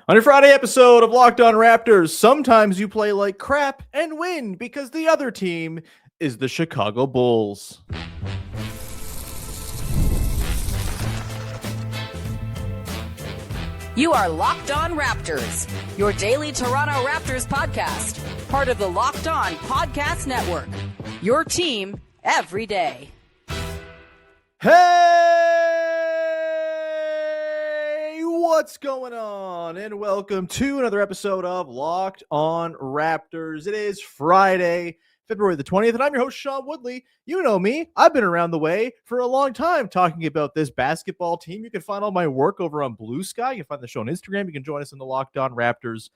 On your Friday episode of Locked On Raptors, sometimes you play like crap and win because the other team is the Chicago Bulls. You are Locked On Raptors, your daily Toronto Raptors podcast, part of the Locked On Podcast Network, your team every day. Hey, what's going on? And welcome to another episode of Locked On Raptors. It is Friday, February the 20th, and I'm your host, Sean Woodley. You know me. I've been around the way for a long time talking about this basketball team. You can find all my work over on Blue Sky. You can find the show on Instagram. You can join us in the Locked On Raptors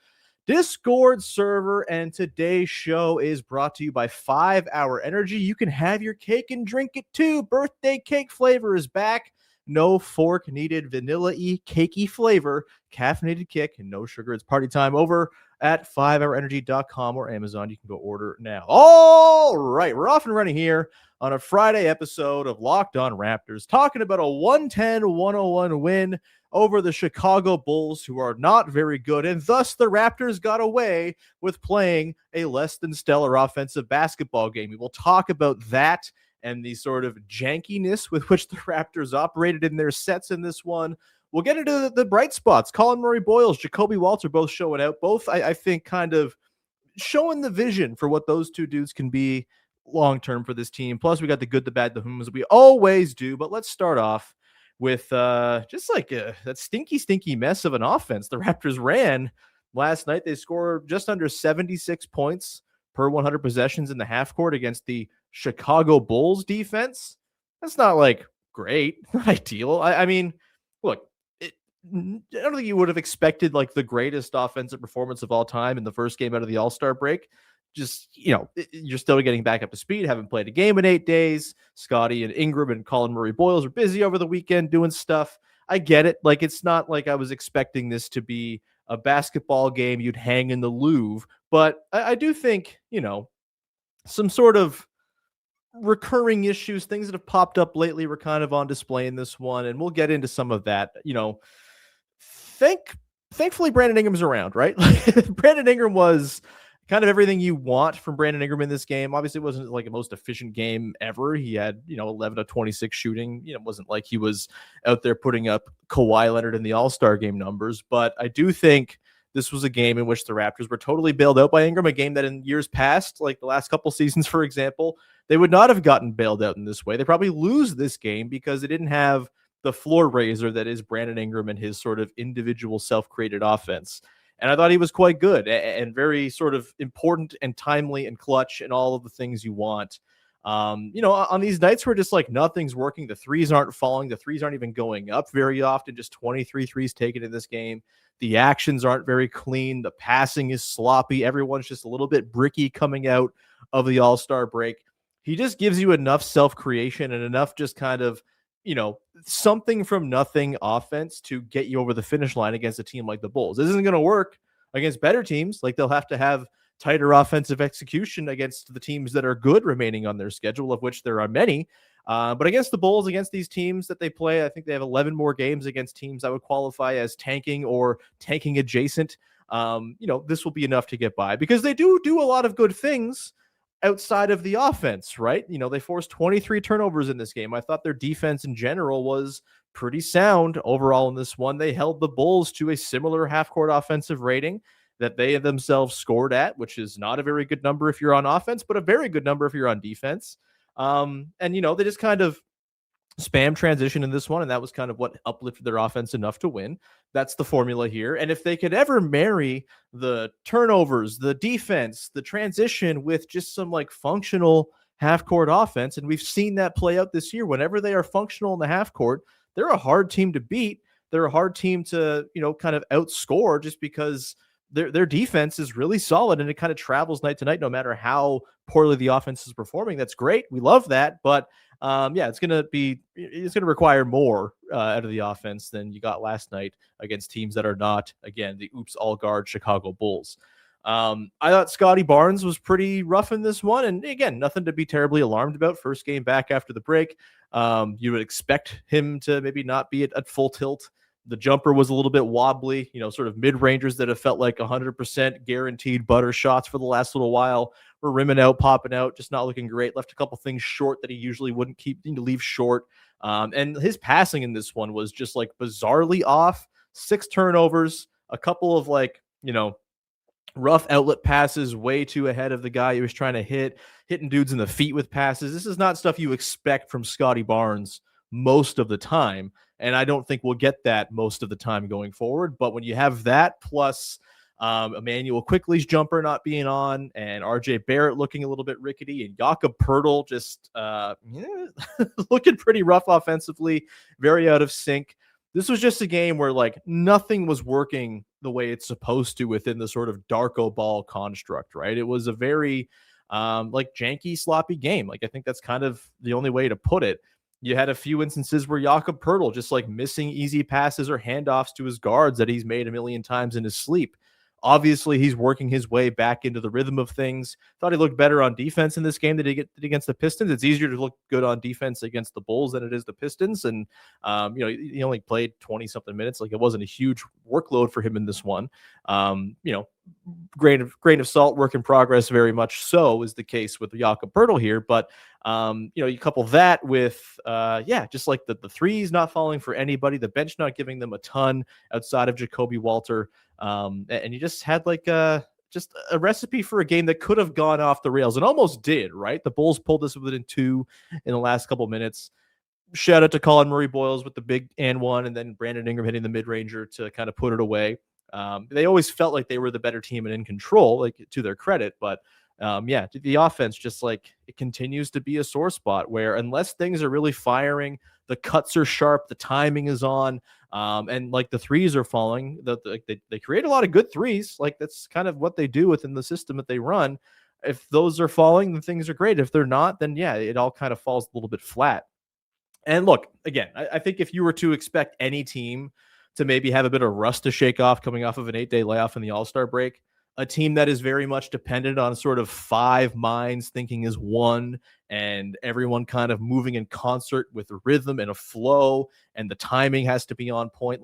Discord server, and today's show is brought to you by 5 Hour Energy. You can have your cake and drink it too. Birthday cake flavor is back. No fork needed, vanilla-y, cakey flavor, caffeinated kick, and no sugar. It's party time over at 5hourenergy.com or Amazon. You can go order now. All right, we're off and running here on a Friday episode of Locked On Raptors, talking about a 110-101 win over the Chicago Bulls, who are not very good, and thus the Raptors got away with playing a less than stellar offensive basketball game. We will talk about that and the sort of jankiness with which the Raptors operated in their sets in this one. We'll get into the bright spots. Collin Murray-Boyles, Jakob Walter both showing out. Both, I think, kind of showing the vision for what those two dudes can be long-term for this team. Plus, we got the good, the bad, the whom, as we always do. But let's start off with just like that stinky mess of an offense the Raptors ran last night. They scored just under 76 points per 100 possessions in the half court against the Chicago Bulls defense. That's not like great, not ideal. I mean, look, I don't think you would have expected like the greatest offensive performance of all time in the first game out of the All-Star break. Just, you're still getting back up to speed, haven't played a game in 8 days. Scottie and Ingram and Collin Murray-Boyles are busy over the weekend doing stuff. I get it. Like, it's not like I was expecting this to be a basketball game you'd hang in the Louvre, but I do think, some sort of recurring issues, things that have popped up lately were kind of on display in this one, and we'll get into some of that. Thankfully Brandon Ingram's around, right? Brandon Ingram was kind of everything you want from Brandon Ingram in this game. Obviously, it wasn't like the most efficient game ever. He had, 11 of 26 shooting. It wasn't like he was out there putting up Kawhi Leonard in the All-Star game numbers. But I do think this was a game in which the Raptors were totally bailed out by Ingram, a game that in years past, like the last couple seasons, for example, they would not have gotten bailed out in this way. They probably lose this game because they didn't have the floor raiser that is Brandon Ingram and his sort of individual self-created offense. And I thought he was quite good and very sort of important and timely and clutch and all of the things you want. On these nights where just like nothing's working, the threes aren't falling, the threes aren't even going up very often, just 23 threes taken in this game. The actions aren't very clean. The passing is sloppy. Everyone's just a little bit bricky coming out of the All-Star break. He just gives you enough self-creation and enough just kind of, something from nothing offense to get you over the finish line against a team like the Bulls. This isn't going to work against better teams. Like, they'll have to have tighter offensive execution against the teams that are good remaining on their schedule, of which there are many. But against the Bulls, against these teams that they play, I think they have 11 more games against teams that would qualify as tanking or tanking adjacent. This will be enough to get by because they do a lot of good things outside of the offense, right? They forced 23 turnovers in this game. I thought their defense in general was pretty sound overall in this one. They held the Bulls to a similar half-court offensive rating that they themselves scored at, which is not a very good number if you're on offense, but a very good number if you're on defense. They just kind of spam transition in this one, and that was kind of what uplifted their offense enough to win. That's the formula here. And if they could ever marry the turnovers, the defense, the transition with just some like functional half-court offense, and we've seen that play out this year, whenever they are functional in the half-court, they're a hard team to beat. They're a hard team to, kind of outscore just because their defense is really solid and it kind of travels night to night, no matter how poorly the offense is performing. That's great. We love that. But it's going to require more out of the offense than you got last night against teams that are not, again, the all guard Chicago Bulls. I thought Scottie Barnes was pretty rough in this one. And again, nothing to be terribly alarmed about. First game back after the break. You would expect him to maybe not be at full tilt The jumper was a little bit wobbly, sort of mid-rangers that have felt like 100% guaranteed butter shots for the last little while were rimming out, popping out, just not looking great. Left a couple things short that he usually wouldn't leave short. And his passing in this one was just like bizarrely off. 6 turnovers, a couple of rough outlet passes way too ahead of the guy he was trying to hitting dudes in the feet with passes. This is not stuff you expect from Scottie Barnes most of the time. And I don't think we'll get that most of the time going forward. But when you have that plus Emmanuel Quickley's jumper not being on and RJ Barrett looking a little bit rickety and Jakob Poeltl just looking pretty rough offensively, very out of sync. This was just a game where nothing was working the way it's supposed to within the sort of Darko ball construct, right? It was a very janky, sloppy game. I think that's kind of the only way to put it. You had a few instances where Jakob Poeltl just missing easy passes or handoffs to his guards that he's made a million times in his sleep. Obviously, he's working his way back into the rhythm of things. Thought he looked better on defense in this game than he did against the Pistons. It's easier to look good on defense against the Bulls than it is the Pistons. And, he only played 20-something minutes. It wasn't a huge workload for him in this one. Grain of salt, work in progress, very much so is the case with Jakob Poeltl here. But, you couple that with, just the threes not falling for anybody, the bench not giving them a ton outside of Jakob Walter. And you just had just a recipe for a game that could have gone off the rails and almost did, right? The Bulls pulled this within 2 in the last couple minutes. Shout out to Collin Murray-Boyles with the big and one, and then Brandon Ingram hitting the mid-ranger to kind of put it away. They always felt like they were the better team and in control, to their credit. But the offense just it continues to be a sore spot where unless things are really firing, the cuts are sharp, the timing is on, and the threes are falling. They create a lot of good threes. That's kind of what they do within the system that they run. If those are falling, then things are great. If they're not, then it all kind of falls a little bit flat. And look, again, I think if you were to expect any team to maybe have a bit of rust to shake off coming off of an 8-day layoff in the All-Star break, a team that is very much dependent on sort of 5 minds thinking as one and everyone kind of moving in concert with a rhythm and a flow, and the timing has to be on point.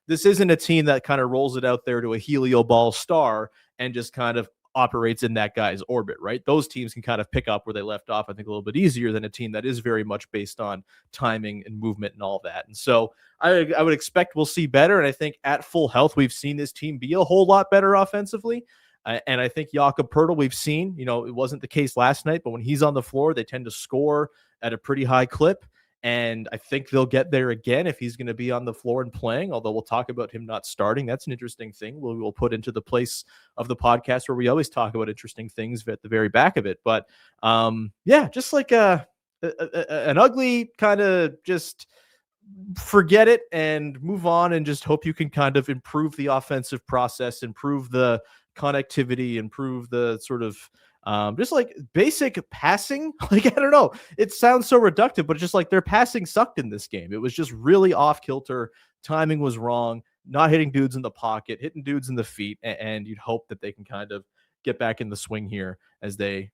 This isn't a team that kind of rolls it out there to a helio ball star and just kind of operates in that guy's orbit, right? Those teams can kind of pick up where they left off, I think, a little bit easier than a team that is very much based on timing and movement and all that. And so I would expect we'll see better. And I think at full health, we've seen this team be a whole lot better offensively. And I think Jakob Poeltl, we've seen, it wasn't the case last night, but when he's on the floor, they tend to score at a pretty high clip. And I think they'll get there again if he's going to be on the floor and playing, although we'll talk about him not starting. That's an interesting thing we'll put into the place of the podcast where we always talk about interesting things at the very back of it. But just an ugly kind of just forget it and move on and just hope you can kind of improve the offensive process, improve the connectivity, improve the sort of just basic passing. I don't know. It sounds so reductive, but it's just their passing sucked in this game. It was just really off kilter. Timing was wrong, not hitting dudes in the pocket, hitting dudes in the feet. And you'd hope that they can kind of get back in the swing here as they,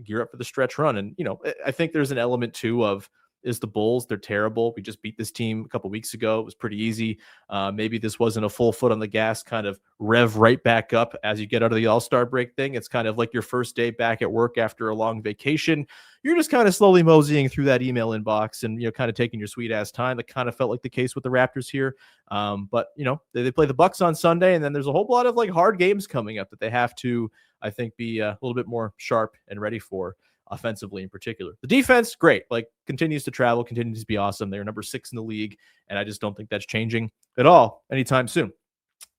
gear up for the stretch run. And, I think there's an element too of, is the Bulls. They're terrible. We just beat this team a couple weeks ago. It was pretty easy. Maybe this wasn't a full foot on the gas, kind of rev right back up as you get out of the All-Star break thing. It's kind of like your first day back at work after a long vacation. You're just kind of slowly moseying through that email inbox and, kind of taking your sweet ass time. That kind of felt like the case with the Raptors here. But, they play the Bucks on Sunday, and then there's a whole lot of hard games coming up that they have to, I think, be a little bit more sharp and ready for. Offensively in particular. The defense, great, continues to travel, continues to be awesome. They're number 6 in the league, and I just don't think that's changing at all anytime soon.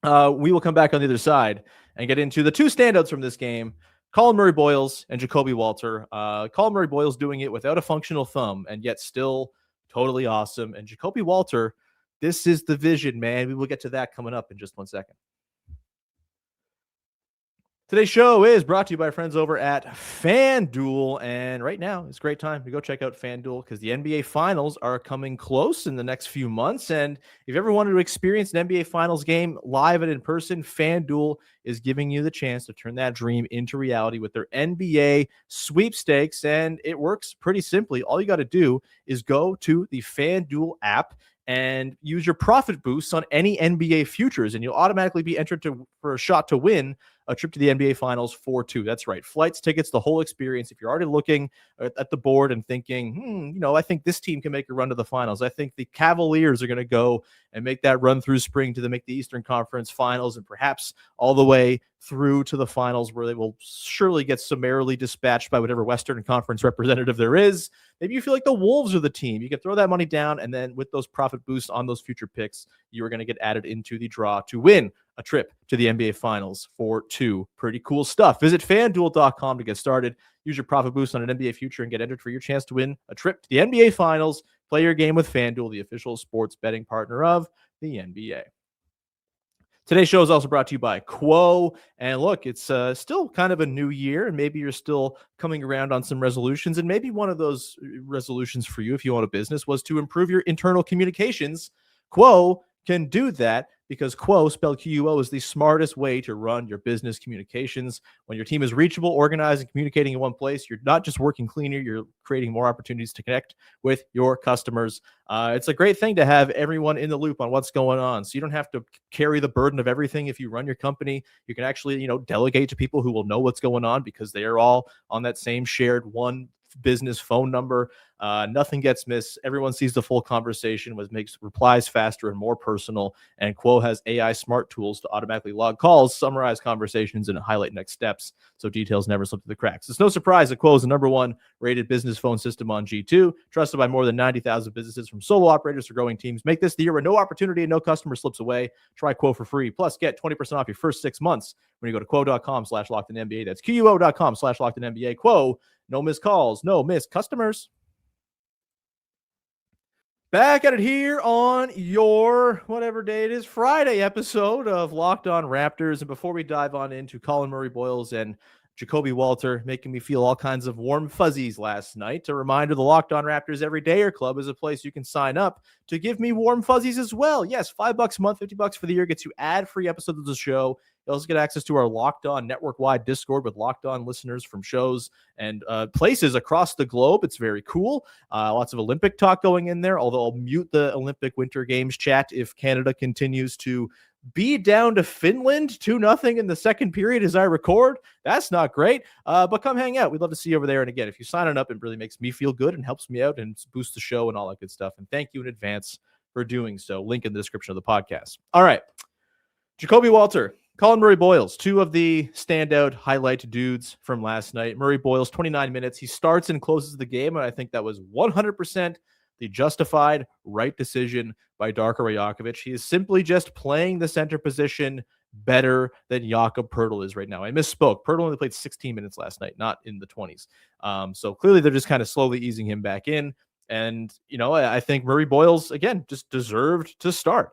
We will come back on the other side and get into the 2 standouts from this game, Collin Murray-Boyles and Jakob Walter. Collin Murray-Boyles doing it without a functional thumb and yet still totally awesome. And Jakob Walter, this is the vision, man. We will get to that coming up in just 1 second. Today's show is brought to you by friends over at FanDuel, and right now it's a great time to go check out FanDuel because the NBA Finals are coming close in the next few months, and if you ever wanted to experience an NBA Finals game live and in person, FanDuel is giving you the chance to turn that dream into reality with their NBA sweepstakes, and it works pretty simply. All you got to do is go to the FanDuel app and use your profit boosts on any NBA futures, and you'll automatically be entered for a shot to win a trip to the NBA Finals for two. That's right. Flights, tickets, the whole experience. If you're already looking at the board and thinking, I think this team can make a run to the finals. I think the Cavaliers are going to go and make that run through spring to make the Eastern Conference Finals and perhaps all the way through to the finals, where they will surely get summarily dispatched by whatever Western Conference representative there is. Maybe you feel like the Wolves are the team. You can throw that money down, and then with those profit boosts on those future picks, you are going to get added into the draw to win a trip to the NBA Finals for two. Pretty cool stuff. Visit FanDuel.com to get started. Use your profit boost on an NBA future and get entered for your chance to win a trip to the NBA Finals. Play your game with FanDuel, the official sports betting partner of the NBA. Today's show is also brought to you by Quo. And look, it's still kind of a new year, and maybe you're still coming around on some resolutions. And maybe one of those resolutions for you, if you own a business, was to improve your internal communications. Quo can do that because Quo, spelled Q-U-O, is the smartest way to run your business communications. When your team is reachable, organized, and communicating in one place, you're not just working cleaner, you're creating more opportunities to connect with your customers. It's a great thing to have everyone in the loop on what's going on, so you don't have to carry the burden of everything. If you run your company, you can actually, delegate to people who will know what's going on because they are all on that same shared one business phone number. Nothing gets missed. Everyone sees the full conversation, which makes replies faster and more personal. And Quo has AI smart tools to automatically log calls, summarize conversations, and highlight next steps, so details never slip through the cracks. It's no surprise that Quo is the #1 rated business phone system on G2, trusted by more than 90,000 businesses, from solo operators to growing teams. Make this the year where no opportunity and no customer slips away. Try Quo for free. Plus, get 20% off your first 6 months when you go to quo.com/LockedInNBA. That's QUO.com/LockedInNBA. Quo. No missed calls, no missed customers. Back at it here on your whatever day it is, Friday episode of Locked On Raptors. And before we dive on into Collin Murray-Boyles and Jakob Walter making me feel all kinds of warm fuzzies last night, a reminder, the Locked On Raptors Everydayer Club is a place you can sign up to give me warm fuzzies as well. Yes, $5 a month, $50 for the year gets you ad-free episodes of the show. You also get access to our Locked On network-wide Discord with Locked On listeners from shows and places across the globe. It's very cool. Lots of Olympic talk going in there, although I'll mute the Olympic Winter Games chat if Canada continues to be down to Finland 2-0 in the second period as I record. That's not great, but come hang out. We'd love to see you over there. And again, if you sign it up, it really makes me feel good and helps me out and boosts the show and all that good stuff. And thank you in advance for doing so. Link in the description of the podcast. All right. Jakob Walter, Collin Murray-Boyles, two of the standout highlight dudes from last night. Murray-Boyles, 29 minutes. He starts and closes the game, and I think that was 100% the justified right decision by Darko Rajakovic. He is simply just playing the center position better than Jakob Poeltl is right now. I misspoke. Poeltl only played 16 minutes last night, not in the 20s. So clearly they're just kind of slowly easing him back in. And, I think Murray-Boyles, again, just deserved to start.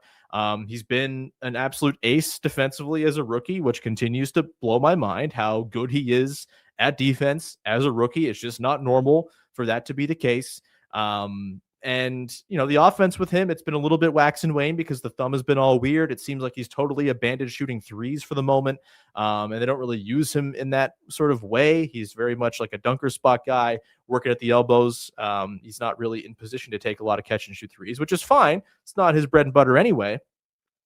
He's been an absolute ace defensively as a rookie, which continues to blow my mind how good he is at defense as a rookie. It's just not normal for that to be the case. And, the offense with him, it's been a little bit wax and wane because the thumb has been all weird. It seems like he's totally abandoned shooting threes for the moment. And they don't really use him in that sort of way. He's very much like a dunker spot guy working at the elbows. He's not really in position to take a lot of catch and shoot threes, which is fine. It's not his bread and butter anyway.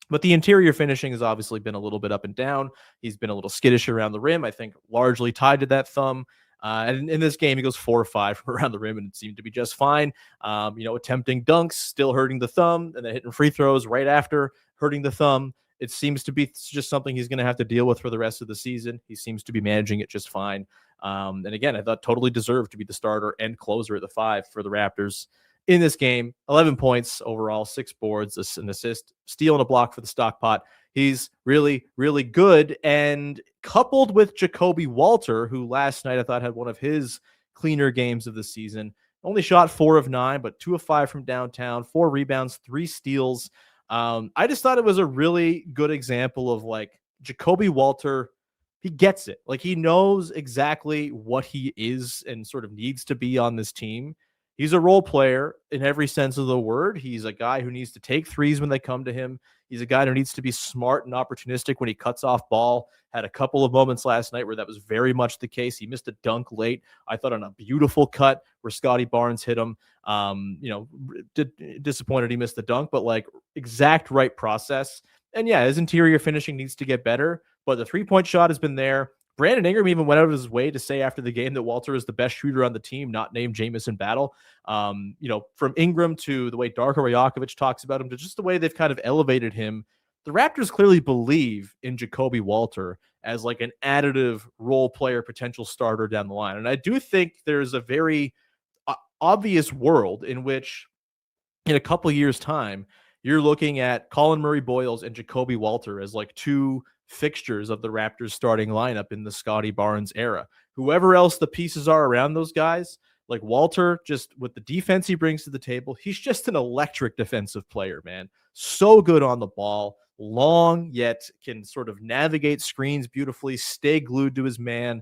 But the interior finishing has obviously been a little bit up and down. He's been a little skittish around the rim, I think largely tied to that thumb. And in this game, he goes 4 or 5 from around the rim, and it seemed to be just fine. Attempting dunks, still hurting the thumb, and then hitting free throws right after hurting the thumb. It seems to be just something he's going to have to deal with for the rest of the season. He seems to be managing it just fine. And again, I thought totally deserved to be the starter and closer at the 5 for the Raptors in this game. 11 points overall, 6 boards, an assist, steal, and a block for the stock pot. He's really, really good. And coupled with Jakob Walter, who last night I thought had one of his cleaner games of the season, only shot 4 of 9, but 2 of 5 from downtown, 4 rebounds, 3 steals. I just thought it was a really good example of like Jakob Walter. He gets it. Like he knows exactly what he is and sort of needs to be on this team. He's a role player in every sense of the word. He's a guy who needs to take threes when they come to him. He's a guy who needs to be smart and opportunistic when he cuts off ball. Had a couple of moments last night where that was very much the case. He missed a dunk late, I thought, on a beautiful cut where Scottie Barnes hit him. Disappointed he missed the dunk, but like exact right process. And yeah, his interior finishing needs to get better, but the 3-point shot has been there. Brandon Ingram even went out of his way to say after the game that Walter is the best shooter on the team, not named Jamison Battle. From Ingram to the way Darko Rajakovic talks about him to just the way they've kind of elevated him, the Raptors clearly believe in Jakob Walter as like an additive role player, potential starter down the line. And I do think there's a very obvious world in which in a couple years' time, you're looking at Collin Murray-Boyles and Jakob Walter as like two fixtures of the Raptors starting lineup in the Scottie Barnes era. Whoever else the pieces are around those guys, like Walter, just with the defense he brings to the table, he's just an electric defensive player, man. So good on the ball, long, yet can sort of navigate screens beautifully, stay glued to his man,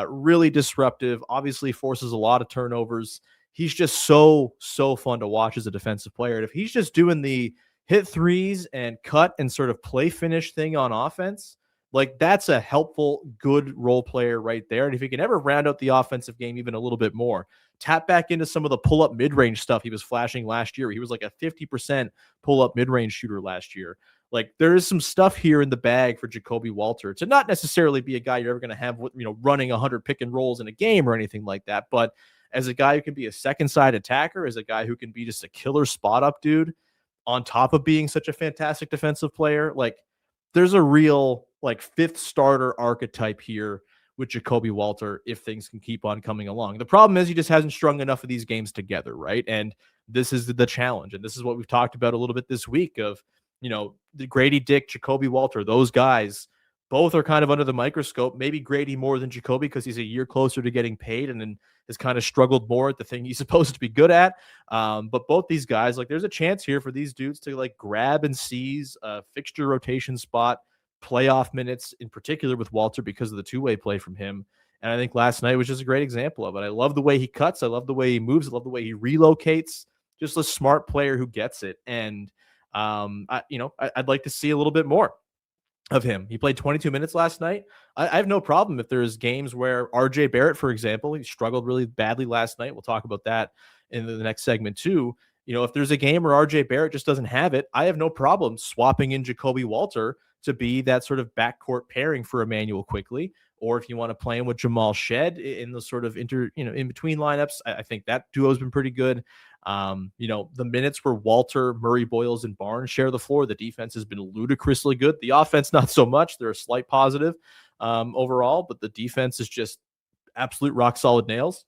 really disruptive, obviously forces a lot of turnovers. He's just so fun to watch as a defensive player. And if he's just doing the hit threes and cut and sort of play finish thing on offense, like that's a helpful, good role player right there. And if he can ever round out the offensive game even a little bit more, tap back into some of the pull-up mid-range stuff he was flashing last year. He was like a 50% pull-up mid-range shooter last year. Like there is some stuff here in the bag for Jakob Walter to not necessarily be a guy you're ever going to have, running 100 pick and rolls in a game or anything like that, but as a guy who can be a second side attacker, as a guy who can be just a killer spot up dude, on top of being such a fantastic defensive player, like there's a real like fifth starter archetype here with Jakob Walter if things can keep on coming along. The problem is he just hasn't strung enough of these games together, right? And this is the challenge. And this is what we've talked about a little bit this week of, the Grady Dick, Jakob Walter, those guys both are kind of under the microscope. Maybe Grady more than Jakobi because he's a year closer to getting paid and then has kind of struggled more at the thing he's supposed to be good at. But both these guys, like there's a chance here for these dudes to like grab and seize a fixture rotation spot, playoff minutes in particular with Walter because of the two-way play from him. And I think last night was just a great example of it. I love the way he cuts. I love the way he moves. I love the way he relocates. Just a smart player who gets it. And, I'd like to see a little bit more of him. He played 22 minutes last night. I have no problem if there's games where RJ Barrett, for example, he struggled really badly last night. We'll talk about that in the next segment too. If there's a game where RJ Barrett just doesn't have it, I have no problem swapping in Jakob Walter to be that sort of backcourt pairing for Emmanuel Quickley. Or if you want to play him with Jamal Shed in the sort of in between lineups, I think that duo has been pretty good. The minutes where Walter, Murray-Boyles, and Barnes share the floor, the defense has been ludicrously good. The offense, not so much. They're a slight positive overall, but the defense is just absolute rock solid nails.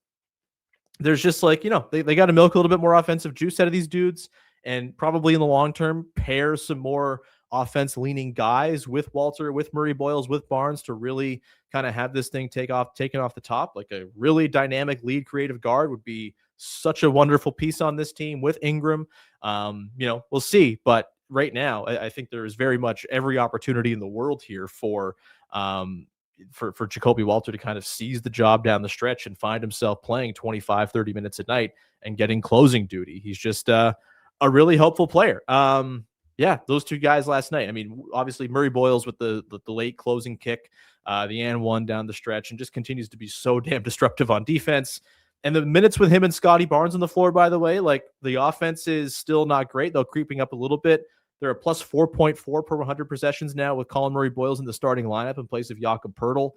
There's just like, they got to milk a little bit more offensive juice out of these dudes and probably in the long term pair some more offense leaning guys with Walter, with Murray-Boyles, with Barnes to really kind of have this thing taken off the top. Like a really dynamic lead creative guard would be such a wonderful piece on this team with Ingram. We'll see, but right now I think there is very much every opportunity in the world here for Jakob Walter to kind of seize the job down the stretch and find himself playing 25, 30 minutes a night and getting closing duty. He's just a really helpful player. Those two guys last night. I mean, obviously Murray-Boyles with the late closing kick, the and one down the stretch, and just continues to be so damn disruptive on defense. And the minutes with him and Scottie Barnes on the floor, by the way, like the offense is still not great, though creeping up a little bit. They're a plus 4.4 per 100 possessions now with Collin Murray-Boyles in the starting lineup in place of Jakob Poeltl.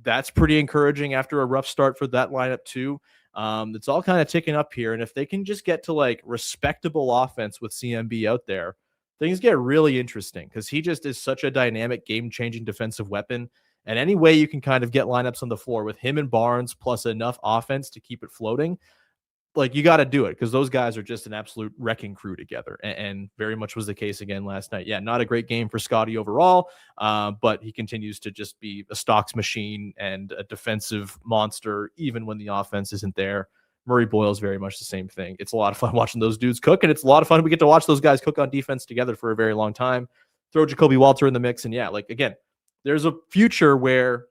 That's pretty encouraging after a rough start for that lineup too. It's all kind of ticking up here. And if they can just get to like respectable offense with CMB out there, things get really interesting because he just is such a dynamic, game-changing defensive weapon. And any way you can kind of get lineups on the floor with him and Barnes plus enough offense to keep it floating, like you got to do it because those guys are just an absolute wrecking crew together. And very much was the case again last night. Yeah, not a great game for Scottie overall, but he continues to just be a stocks machine and a defensive monster even when the offense isn't there. Murray-Boyles very much the same thing. It's a lot of fun watching those dudes cook, and it's a lot of fun. We get to watch those guys cook on defense together for a very long time. Throw Jakob Walter in the mix, and yeah, like again, there's a future where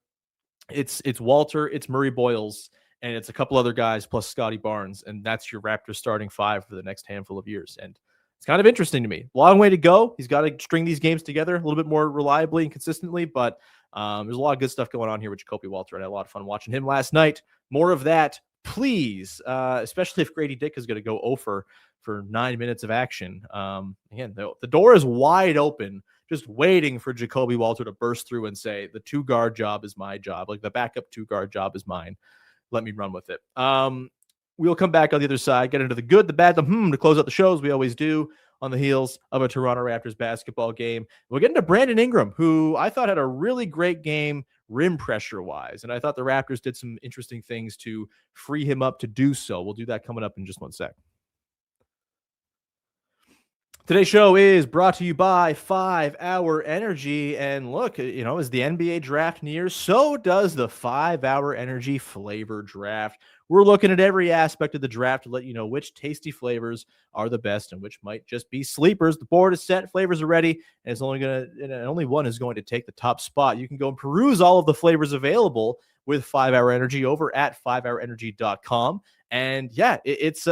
it's Walter, it's Murray-Boyles, and it's a couple other guys plus Scottie Barnes, and that's your Raptors starting five for the next handful of years. And It's kind of interesting to me. Long way to go. He's got to string these games together a little bit more reliably and consistently, but there's a lot of good stuff going on here with Jakob Poeltl. I had a lot of fun watching him last night. More of that, please, especially if Grady Dick is going to go over for 9 minutes of action. Again, the door is wide open, just waiting for Jakob Poeltl to burst through and say, the 2-guard job is my job. Like the backup 2-guard job is mine. Let me run with it. We'll come back on the other side, get into the good, the bad, the to close out the shows. We always do on the heels of a Toronto Raptors basketball game. We'll get into Brandon Ingram, who I thought had a really great game rim pressure-wise, and I thought the Raptors did some interesting things to free him up to do so. We'll do that coming up in just one sec. Today's show is brought to you by 5 Hour Energy. And look, as the NBA draft nears, so does the 5 Hour Energy flavor draft. We're looking at every aspect of the draft to let you know which tasty flavors are the best and which might just be sleepers. The board is set, flavors are ready, and only one is going to take the top spot. You can go and peruse all of the flavors available with 5 Hour Energy over at 5hourenergy.com. And yeah, it's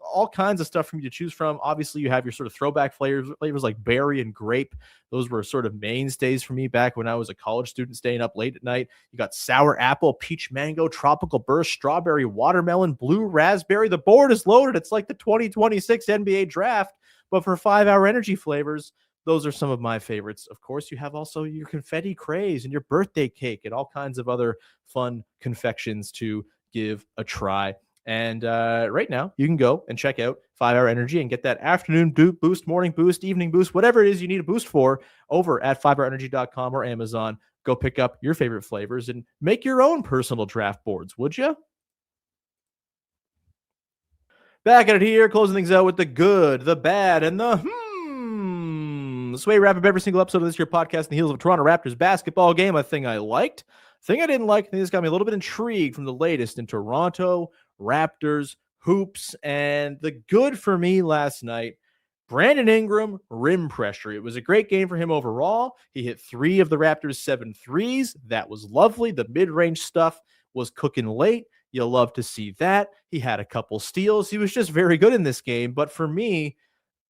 all kinds of stuff for you to choose from. Obviously, you have your sort of throwback flavors like berry and grape. Those were sort of mainstays for me back when I was a college student staying up late at night. You got sour apple, peach mango, tropical burst, strawberry, watermelon, blue raspberry. The board is loaded. It's like the 2026 NBA draft, but for 5 Hour Energy flavors. Those are some of my favorites. Of course, you have also your confetti craze and your birthday cake and all kinds of other fun confections to give a try. And right now, you can go and check out 5 Hour Energy and get that afternoon boost, morning boost, evening boost, whatever it is you need a boost for over at 5hourenergy.com or Amazon. Go pick up your favorite flavors and make your own personal draft boards, would you? Back at it here, closing things out with the good, the bad, and the This way, wrap up every single episode of this here podcast in the heels of a Toronto Raptors basketball game. A thing I liked, a thing I didn't like. I think this got me a little bit intrigued from the latest in Toronto Raptors hoops. And the good for me last night, Brandon Ingram, rim pressure. It was a great game for him overall. He hit 3 of the Raptors' 7 threes. That was lovely. The mid-range stuff was cooking late. You'll love to see that. He had a couple steals. He was just very good in this game. But for me,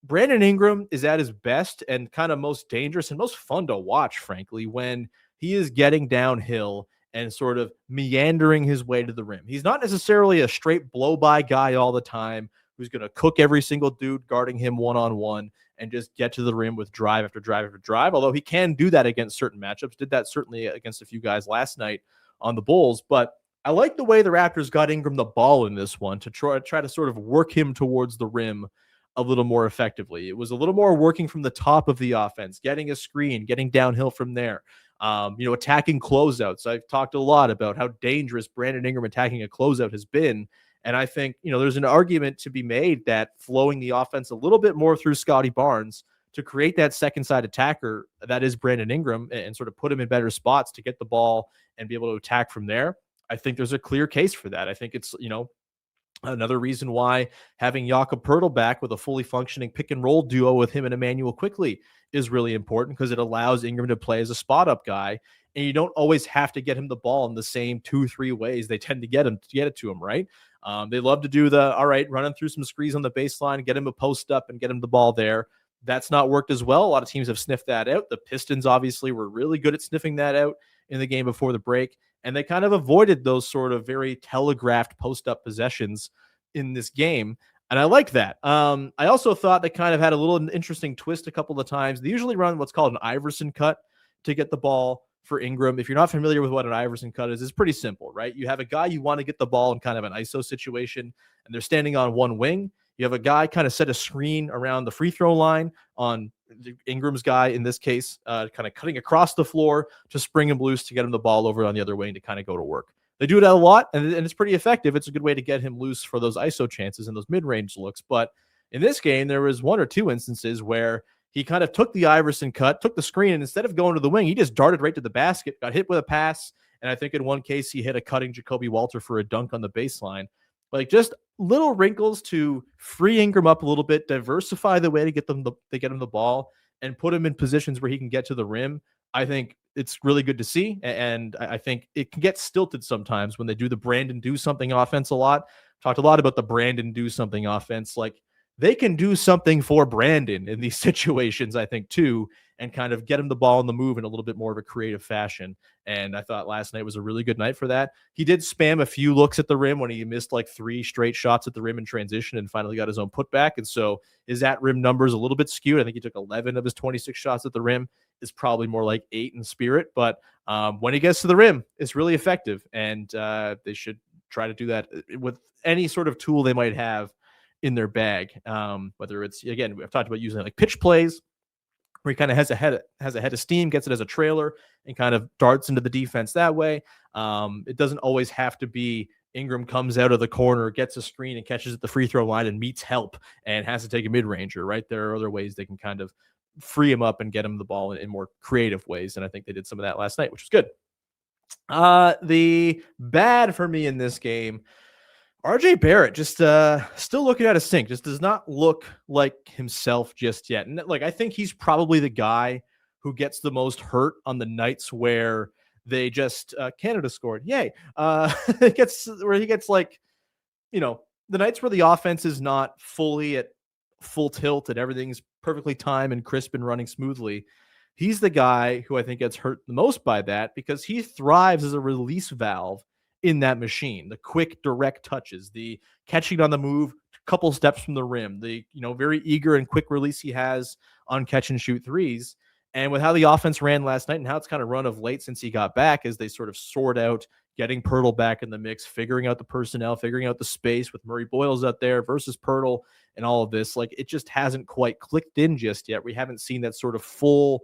Brandon Ingram is at his best and kind of most dangerous and most fun to watch, frankly, when he is getting downhill and sort of meandering his way to the rim. He's not necessarily a straight blow-by guy all the time who's going to cook every single dude guarding him one-on-one and just get to the rim with drive after drive after drive, although he can do that against certain matchups. Did that certainly against a few guys last night on the Bulls, but I like the way the Raptors got Ingram the ball in this one to try to sort of work him towards the rim a little more effectively. It was a little more working from the top of the offense, getting a screen, getting downhill from there, attacking closeouts. I've talked a lot about how dangerous Brandon Ingram attacking a closeout has been. And I think, there's an argument to be made that flowing the offense a little bit more through Scottie Barnes to create that second side attacker that is Brandon Ingram and sort of put him in better spots to get the ball and be able to attack from there. I think there's a clear case for that. I think it's, another reason why having Jakob Poeltl back with a fully functioning pick and roll duo with him and Emmanuel quickly is really important because it allows Ingram to play as a spot up guy. And you don't always have to get him the ball in the same 2-3 ways they tend to get it to him, right? They love to do running through some screens on the baseline, get him a post up and get him the ball there. That's not worked as well. A lot of teams have sniffed that out. The Pistons obviously were really good at sniffing that out in the game before the break. And they kind of avoided those sort of very telegraphed post-up possessions in this game. And I like that. I also thought they kind of had a little interesting twist a couple of times. They usually run what's called an Iverson cut to get the ball for Ingram. If you're not familiar with what an Iverson cut is, it's pretty simple, right? You have a guy you want to get the ball in kind of an ISO situation, and they're standing on one wing. You have a guy kind of set a screen around the free throw line on Ingram's guy, in this case, kind of cutting across the floor to spring him loose to get him the ball over on the other wing to kind of go to work. They do it a lot, and it's pretty effective. It's a good way to get him loose for those ISO chances and those mid-range looks. But in this game, there was 1 or 2 instances where he kind of took the Iverson cut, took the screen, and instead of going to the wing, he just darted right to the basket, got hit with a pass, and I think in one case he hit a cutting Jakob Poeltl for a dunk on the baseline. Like just little wrinkles to free Ingram up a little bit, diversify the way to get him the ball, and put him in positions where he can get to the rim. I think it's really good to see, and I think it can get stilted sometimes when they do the Brandon do something offense a lot. Talked a lot about the Brandon do something offense. Like they can do something for Brandon in these situations, I think, too, and kind of get him the ball on the move in a little bit more of a creative fashion. And I thought last night was a really good night for that. He did spam a few looks at the rim when he missed like 3 straight shots at the rim in transition and finally got his own putback. And so his at rim numbers a little bit skewed. I think he took 11 of his 26 shots at the rim. Is probably more like 8 in spirit. But when he gets to the rim, it's really effective. And they should try to do that with any sort of tool they might have in their bag. Whether it's, again, I've talked about using like pitch plays, where he kind of has a head of steam, gets it as a trailer, and kind of darts into the defense that way. It doesn't always have to be Ingram comes out of the corner, gets a screen, and catches at the free throw line and meets help and has to take a mid-ranger, right? There are other ways they can kind of free him up and get him the ball in more creative ways, and I think they did some of that last night, which was good. The bad for me in this game, RJ Barrett just still looking out of sync, just does not look like himself just yet. And like, I think he's probably the guy who gets the most hurt on the nights where they just Canada scored. Yay. It gets where he gets like, the nights where the offense is not fully at full tilt and everything's perfectly timed and crisp and running smoothly. He's the guy who I think gets hurt the most by that because he thrives as a release valve in that machine. The quick, direct touches, the catching on the move, couple steps from the rim, the very eager and quick release he has on catch and shoot threes. And with how the offense ran last night and how it's kind of run of late since he got back, as they sort of sort out getting Poeltl back in the mix, figuring out the personnel, figuring out the space with Murray-Boyles out there versus Poeltl and all of this, like it just hasn't quite clicked in just yet. We haven't seen that sort of full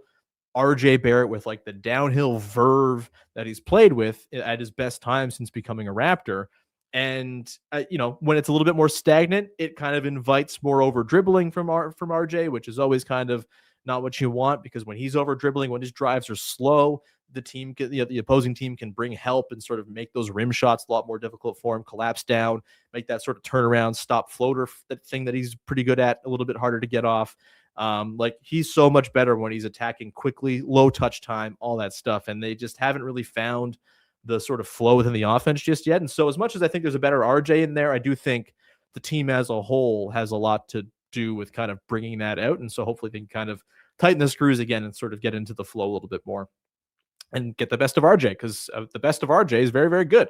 RJ Barrett with like the downhill verve that he's played with at his best time since becoming a Raptor. And, when it's a little bit more stagnant, it kind of invites more over dribbling from RJ, which is always kind of not what you want, because when he's over dribbling, when his drives are slow, the opposing team can bring help and sort of make those rim shots a lot more difficult for him, collapse down, make that sort of turnaround, stop floater, that thing that he's pretty good at, a little bit harder to get off. Like he's so much better when he's attacking quickly, low touch time, all that stuff. And they just haven't really found the sort of flow within the offense just yet. And so as much as I think there's a better RJ in there, I do think the team as a whole has a lot to do with kind of bringing that out. And so hopefully they can kind of tighten the screws again and sort of get into the flow a little bit more and get the best of RJ, because the best of RJ is very, very good.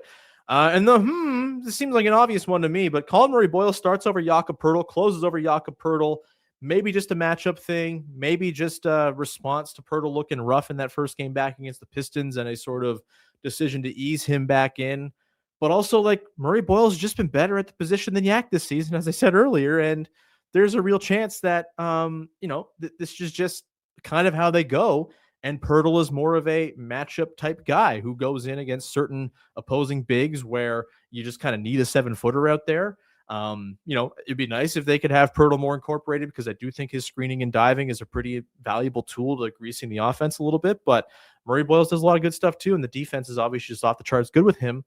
This seems like an obvious one to me, but Collin Murray-Boyles starts over Jakob Poeltl, closes over Jakob Poeltl. Maybe just a matchup thing, maybe just a response to Poeltl looking rough in that first game back against the Pistons and a sort of decision to ease him back in. But also, like, Murray-Boyles has just been better at the position than Yak this season, as I said earlier, and there's a real chance that, this is just kind of how they go, and Poeltl is more of a matchup type guy who goes in against certain opposing bigs where you just kind of need a 7-footer out there. It'd be nice if they could have Poeltl more incorporated, because I do think his screening and diving is a pretty valuable tool to greasing the offense a little bit. But Murray-Boyles does a lot of good stuff too, and the defense is obviously just off the charts good with him.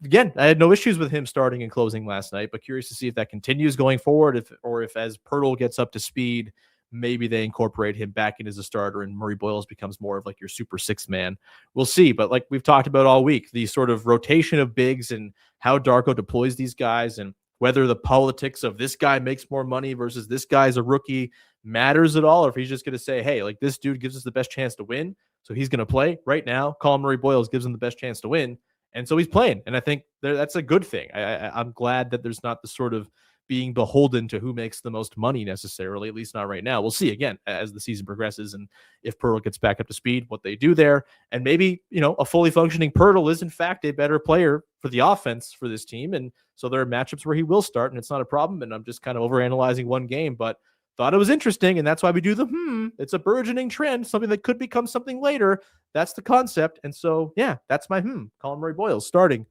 Again, I had no issues with him starting and closing last night, but curious to see if that continues going forward, if as Poeltl gets up to speed, maybe they incorporate him back in as a starter and Murray-Boyles becomes more of like your super 6 man. We'll see. But like we've talked about all week, the sort of rotation of bigs and how Darko deploys these guys and whether the politics of this guy makes more money versus this guy's a rookie matters at all, or if he's just going to say, hey, like this dude gives us the best chance to win, so he's going to play right now. Collin Murray-Boyles gives him the best chance to win, and so he's playing. And I think that's a good thing. I'm glad that there's not the sort of being beholden to who makes the most money necessarily, at least not right now. We'll see again as the season progresses and if Poeltl gets back up to speed, what they do there. And maybe, a fully functioning Poeltl is in fact a better player for the offense for this team. And so there are matchups where he will start and it's not a problem. And I'm just kind of overanalyzing one game, but thought it was interesting. And that's why we do it's a burgeoning trend, something that could become something later. That's the concept. And so, yeah, that's my Collin Murray-Boyles starting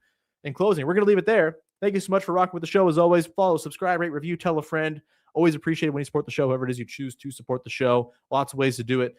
and closing. We're going to leave it there. Thank you so much for rocking with the show. As always, follow, subscribe, rate, review, tell a friend. Always appreciate it when you support the show, however it is you choose to support the show. Lots of ways to do it.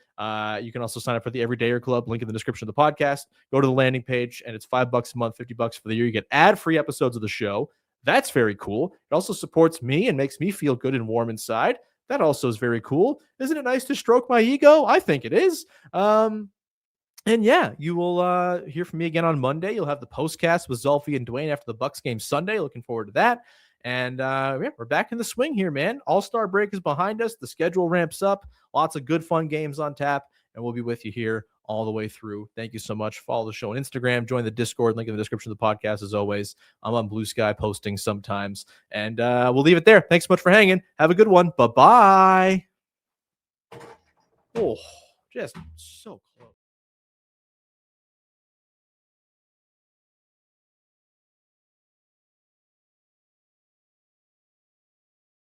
You can also sign up for the Everydayer Club, link in the description of the podcast. Go to the landing page, and it's $5 a month, $50 for the year. You get ad-free episodes of the show. That's very cool. It also supports me and makes me feel good and warm inside. That also is very cool. Isn't it nice to stroke my ego? I think it is. And yeah, you will hear from me again on Monday. You'll have the postcast with Zolfi and Dwayne after the Bucks game Sunday. Looking forward to that. And yeah, we're back in the swing here, man. All-Star break is behind us. The schedule ramps up. Lots of good, fun games on tap, and we'll be with you here all the way through. Thank you so much. Follow the show on Instagram. Join the Discord. Link in the description of the podcast, as always. I'm on Blue Sky posting sometimes. And we'll leave it there. Thanks so much for hanging. Have a good one. Bye-bye. Oh, just so